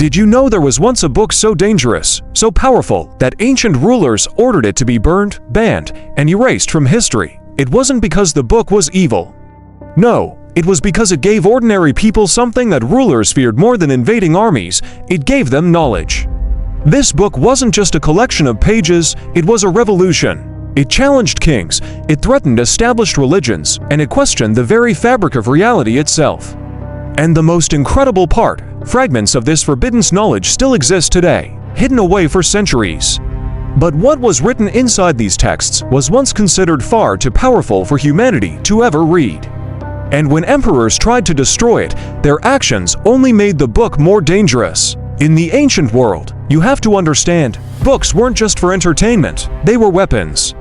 Did you know there was once a book so dangerous, so powerful, that ancient rulers ordered it to be burned, banned, and erased from history? It wasn't because the book was evil. No, it was because it gave ordinary people something that rulers feared more than invading armies. It gave them knowledge. This book wasn't just a collection of pages, it was a revolution. It challenged kings, it threatened established religions, and it questioned the very fabric of reality itself. And the most incredible part, fragments of this forbidden knowledge still exist today, hidden away for centuries. But what was written inside these texts was once considered far too powerful for humanity to ever read. And when emperors tried to destroy it, their actions only made the book more dangerous. In the ancient world, you have to understand, books weren't just for entertainment, they were weapons.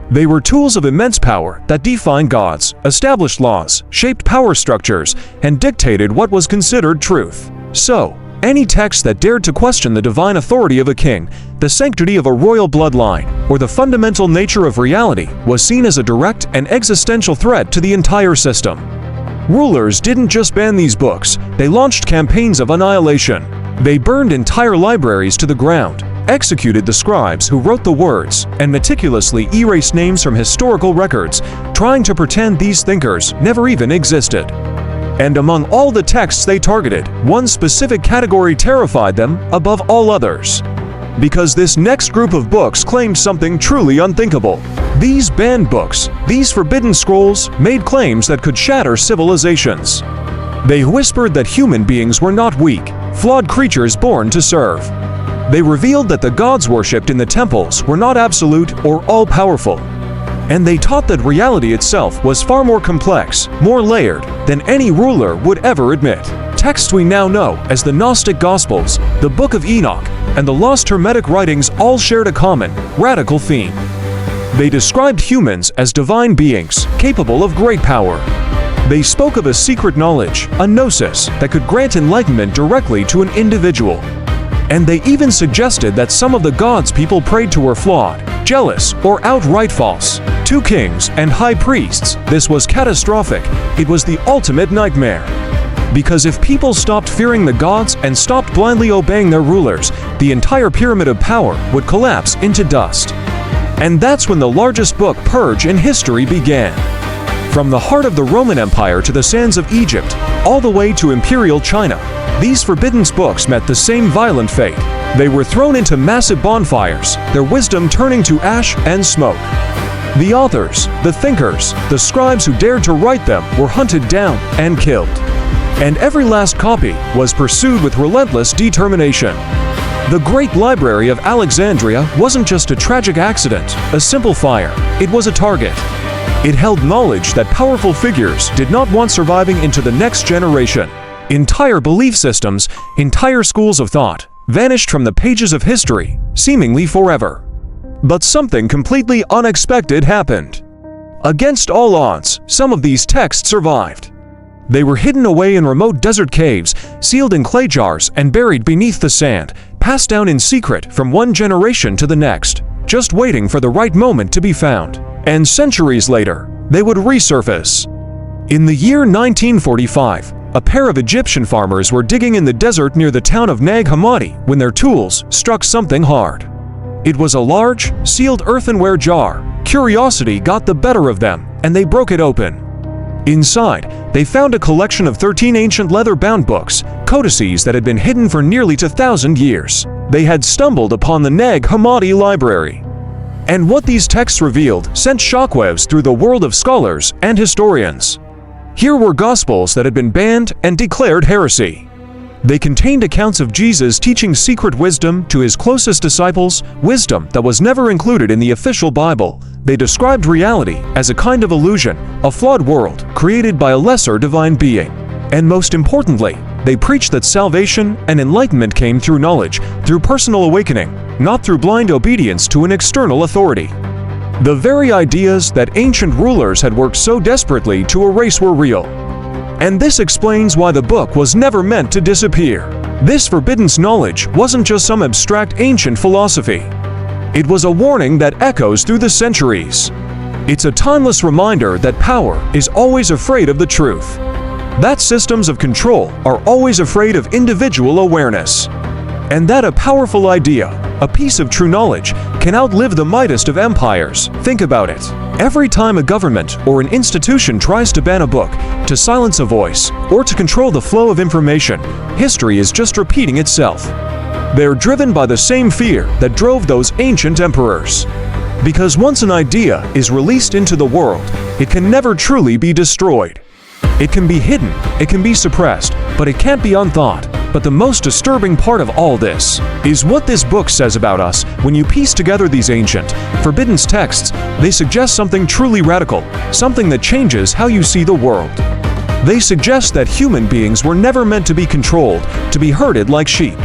They were tools of immense power that defined gods, established laws, shaped power structures, and dictated what was considered truth. So, any text that dared to question the divine authority of a king, the sanctity of a royal bloodline, or the fundamental nature of reality was seen as a direct and existential threat to the entire system. Rulers didn't just ban these books, they launched campaigns of annihilation. They burned entire libraries to the ground, executed the scribes who wrote the words, and meticulously erased names from historical records, trying to pretend these thinkers never even existed. And among all the texts they targeted, one specific category terrified them above all others. Because this next group of books claimed something truly unthinkable. These banned books, these forbidden scrolls, made claims that could shatter civilizations. They whispered that human beings were not weak, flawed creatures born to serve. They revealed that the gods worshipped in the temples were not absolute or all-powerful. And they taught that reality itself was far more complex, more layered, than any ruler would ever admit. Texts we now know as the Gnostic Gospels, the Book of Enoch, and the lost Hermetic writings all shared a common, radical theme. They described humans as divine beings, capable of great power. They spoke of a secret knowledge, a gnosis, that could grant enlightenment directly to an individual. And they even suggested that some of the gods people prayed to were flawed, jealous, or outright false. To kings and high priests, this was catastrophic. It was the ultimate nightmare. Because if people stopped fearing the gods and stopped blindly obeying their rulers, the entire pyramid of power would collapse into dust. And that's when the largest book purge in history began. From the heart of the Roman Empire to the sands of Egypt, all the way to Imperial China, these forbidden books met the same violent fate. They were thrown into massive bonfires, their wisdom turning to ash and smoke. The authors, the thinkers, the scribes who dared to write them were hunted down and killed. And every last copy was pursued with relentless determination. The Great Library of Alexandria wasn't just a tragic accident, a simple fire. It was a target. It held knowledge that powerful figures did not want surviving into the next generation. Entire belief systems, entire schools of thought, vanished from the pages of history, seemingly forever. But something completely unexpected happened. Against all odds, some of these texts survived. They were hidden away in remote desert caves, sealed in clay jars and buried beneath the sand, passed down in secret from one generation to the next, just waiting for the right moment to be found. And centuries later, they would resurface. In the year 1945, a pair of Egyptian farmers were digging in the desert near the town of Nag Hammadi when their tools struck something hard. It was a large, sealed earthenware jar. Curiosity got the better of them, and they broke it open. Inside, they found a collection of 13 ancient leather-bound books, codices that had been hidden for nearly 2,000 years. They had stumbled upon the Nag Hammadi library. And what these texts revealed sent shockwaves through the world of scholars and historians. Here were Gospels that had been banned and declared heresy. They contained accounts of Jesus teaching secret wisdom to his closest disciples, wisdom that was never included in the official Bible. They described reality as a kind of illusion, a flawed world created by a lesser divine being. And most importantly, they preached that salvation and enlightenment came through knowledge, through personal awakening, not through blind obedience to an external authority. The very ideas that ancient rulers had worked so desperately to erase were real. And this explains why the book was never meant to disappear. This forbidden knowledge wasn't just some abstract ancient philosophy. It was a warning that echoes through the centuries. It's a timeless reminder that power is always afraid of the truth. That systems of control are always afraid of individual awareness. And that a powerful idea, a piece of true knowledge, can outlive the mightiest of empires. Think about it. Every time a government or an institution tries to ban a book, to silence a voice, or to control the flow of information, history is just repeating itself. They're driven by the same fear that drove those ancient emperors. Because once an idea is released into the world, it can never truly be destroyed. It can be hidden, it can be suppressed, but it can't be unthought. But the most disturbing part of all this is what this book says about us. When you piece together these ancient, forbidden texts, they suggest something truly radical, something that changes how you see the world. They suggest that human beings were never meant to be controlled, to be herded like sheep.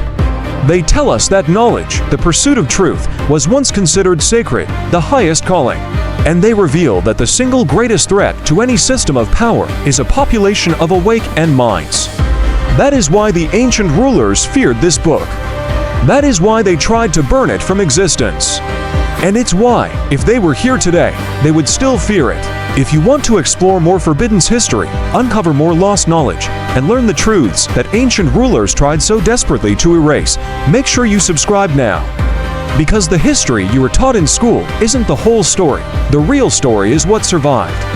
They tell us that knowledge, the pursuit of truth, was once considered sacred, the highest calling. And they reveal that the single greatest threat to any system of power is a population of awake and minds. That is why the ancient rulers feared this book. That is why they tried to burn it from existence. And it's why, if they were here today, they would still fear it. If you want to explore more Forbidden's history, uncover more lost knowledge, and learn the truths that ancient rulers tried so desperately to erase, make sure you subscribe now. Because the history you were taught in school isn't the whole story. The real story is what survived.